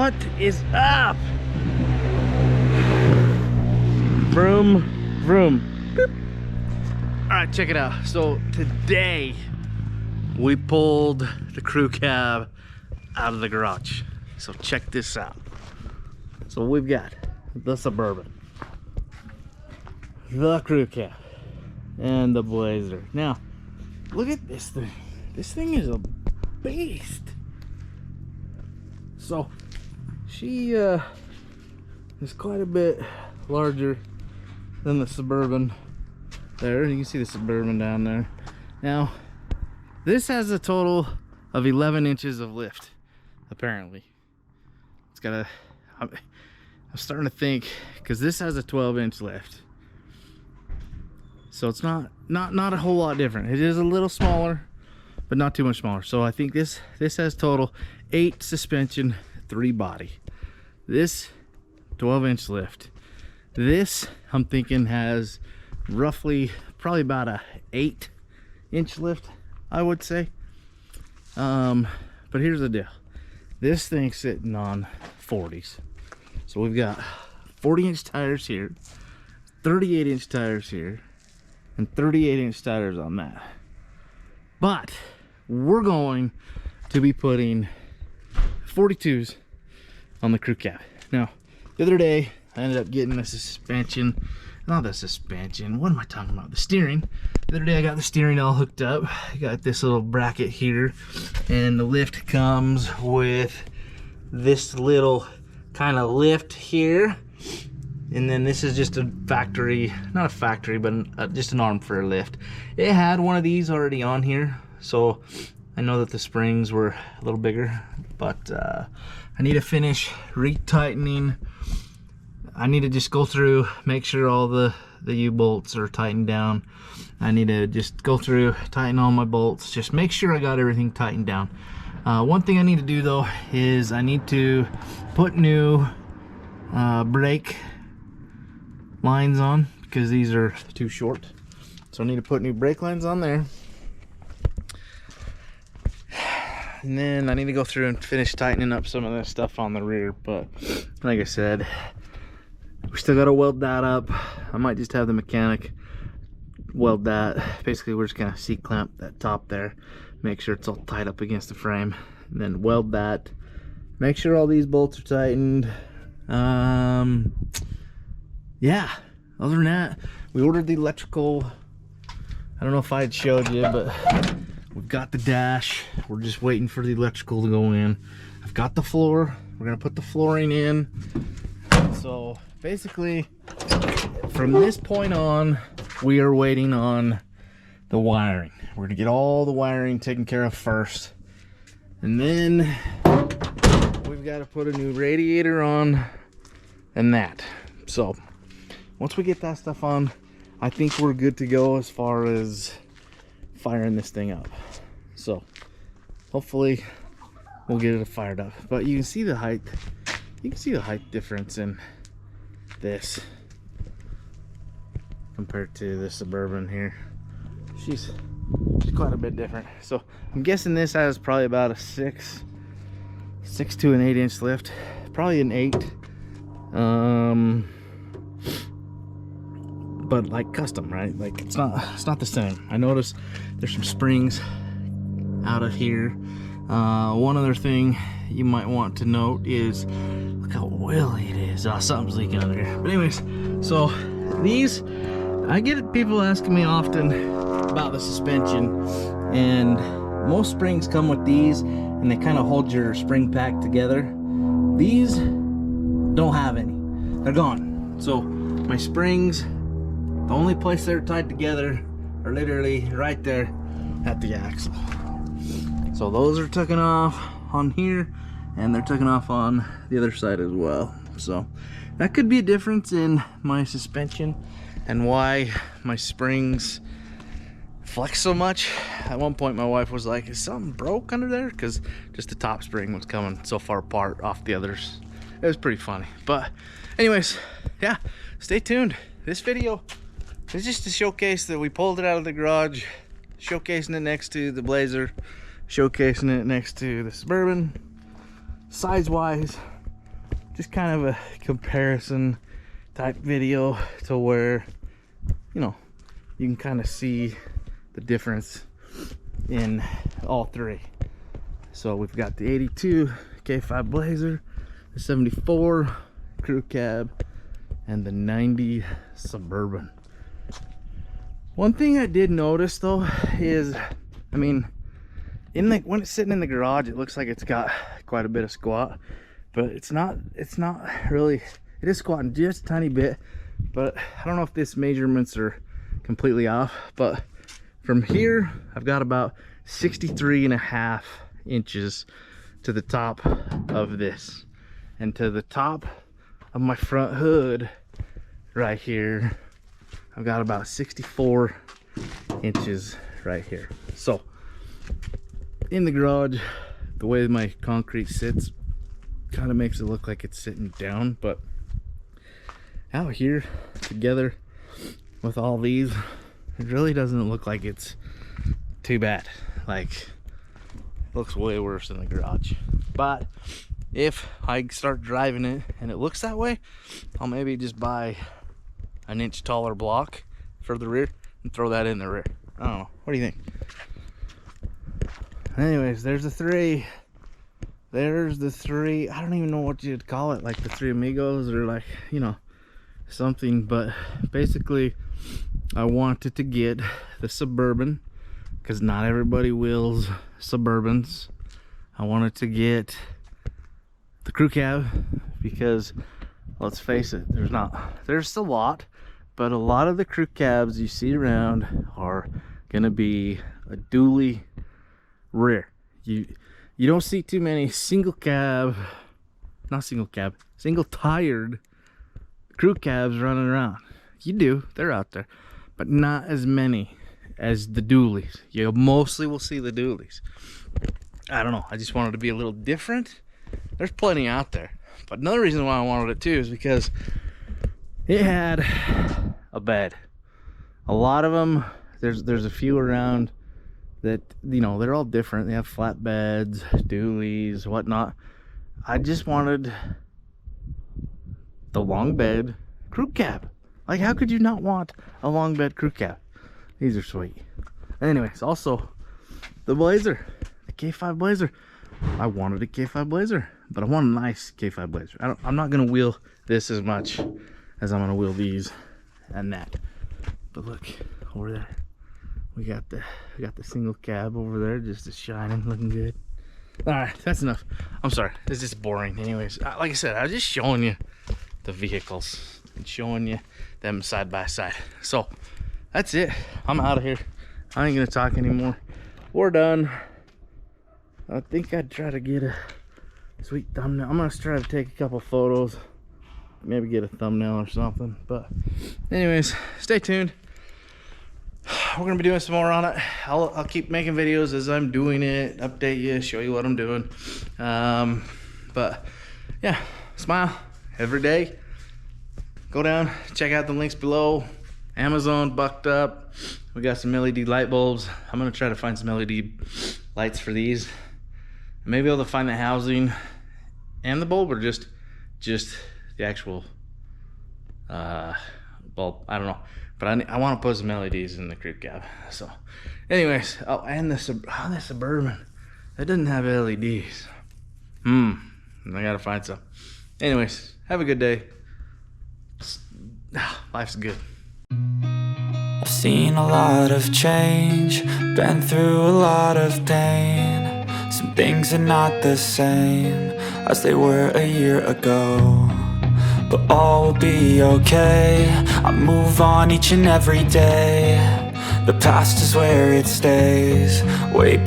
What is up? Vroom, vroom. Boop. All right, check it out. So today we pulled the crew cab out of the garage. So check this out. So we've got the Suburban, the crew cab, and the Blazer. Now, look at this thing. This thing is a beast. So she is quite a bit larger than the Suburban there. You can see the Suburban down there. Now, this has a total of 11 inches of lift, apparently. It's got a, I'm starting to think, because this has a 12-inch lift. So it's not a whole lot different. It is a little smaller, but not too much smaller. So I think this has total 8 suspension, 3 body. This 12-inch lift. This I'm thinking has roughly probably about a 8-inch lift, I would say. But here's the deal. This thing's sitting on 40s. So we've got 40-inch tires here, 38-inch tires here, and 38-inch tires on that. But we're going to be putting 42s on the crew cab. Now, the other day I ended up getting the suspension, not the suspension, what am I talking about? The steering. The other day I got the steering all hooked up. I got this little bracket here, and the lift comes with this little kind of lift here, and then this is just a factory, not a factory, but just an arm for a lift. It had one of these already on here, so I know that the springs were a little bigger, but I need to finish retightening. I need to just go through, make sure all the U-bolts are tightened down. I need to just go through, tighten all my bolts, just make sure I got everything tightened down. One thing I need to do though is I need to put new brake lines on, because these are too short. So I need to put new brake lines on there. And then I need to go through and finish tightening up some of this stuff on the rear. But like I said, we still got to weld that up. I might just have the mechanic weld that. Basically, we're just gonna C-clamp that top there, make sure it's all tied up against the frame, and then weld that. Make sure all these bolts are tightened. Yeah, other than that, we ordered the electrical. I don't know if I had showed you, but we've got the dash. We're just waiting for the electrical to go in. I've got the floor. We're gonna put the flooring in. So basically, from this point on, we are waiting on the wiring. We're gonna get all the wiring taken care of first, and then we've got to put a new radiator on and that. So once we get that stuff on, I think we're good to go as far as firing this thing up. So hopefully we'll get it fired up. But you can see the height. You can see the height difference in this compared to the Suburban here. She's quite a bit different. So I'm guessing this has probably about a 6 to an 8-inch lift, probably an 8. But like custom, right? Like it's not the same. I noticed there's some springs out of here. One other thing you might want to note is look how oily it is. Oh, something's leaking under here. But anyways, so these, I get people asking me often about the suspension, and most springs come with these and they kind of hold your spring pack together. These don't have any. They're gone. So my springs, the only place they're tied together are literally right there at the axle. So those are taken off on here, and they're taken off on the other side as well. So that could be a difference in my suspension and why my springs flex so much. At one point my wife was like, is something broke under there? Because just the top spring was coming so far apart off the others. It was pretty funny. But anyways, yeah, stay tuned. This video is just to showcase that we pulled it out of the garage, showcasing it next to the Blazer, showcasing it next to the Suburban. Size wise, just kind of a comparison type video to where, you know, you can kind of see the difference in all three. So we've got the 82 K5 Blazer, the 74 crew cab, and the 90 Suburban. One thing I did notice though is, I mean, when it's sitting in the garage, it looks like it's got quite a bit of squat, but it's not really. It is squatting just a tiny bit, but I don't know if these measurements are completely off, but from here I've got about 63.5 inches to the top of this, and to the top of my front hood right here I've got about 64 inches right here. So in the garage, the way my concrete sits kind of makes it look like it's sitting down, but out here together with all these, it really doesn't look like it's too bad. Like, it looks way worse in the garage. But if I start driving it and it looks that way, I'll maybe just buy an inch taller block for the rear and throw that in the rear. I don't know. What do you think? Anyways, there's the three. There's the three. I don't even know what you'd call it, like the three amigos or like, you know, something. But basically I wanted to get the Suburban because not everybody wheels Suburbans. I wanted to get the crew cab because, let's face it, there's a lot, but a lot of the crew cabs you see around are gonna be a dually rear. You don't see too many single tired crew cabs running around. You do, they're out there, but not as many as the dualies. You mostly will see the dualies. I don't know, I just wanted to be a little different. There's plenty out there, but another reason why I wanted it too is because it had a bed. A lot of them, there's a few around that, you know, they're all different. They have flat beds, dualies, whatnot. I just wanted the long bed crew cab. Like, how could you not want a long bed crew cab? These are sweet. Anyways, also the Blazer, the K5 Blazer. I wanted a K5 Blazer, but I want a nice K5 Blazer. I'm not gonna wheel this as much as I'm gonna wheel these and that. But look over there, we got the single cab over there, just shining, looking good. All right, that's enough. I'm sorry, it's just boring. Anyways, like I said, I was just showing you the vehicles and showing you them side by side. So that's it. I'm out of here. I ain't gonna talk anymore. We're done. I think I'd try to get a sweet thumbnail. I'm gonna try to take a couple photos, maybe get a thumbnail or something. But anyways, stay tuned. We're gonna be doing some more on it. I'll keep making videos as I'm doing it, update you, show you what I'm doing. But yeah, smile every day. Go down, check out the links below. Amazon bucked up. We got some LED light bulbs. I'm gonna try to find some LED lights for these. Maybe able to find the housing and the bulb, or just the actual bulb. I don't know, but I want to put some LEDs in the crew cab. So anyways, oh, and the Suburban, that doesn't have LEDs. I gotta find some. Anyways, have a good day. Life's good. I've seen a lot of change, been through a lot of pain. Some things are not the same as they were a year ago, but all will be okay. I move on each and every day. The past is where it stays, way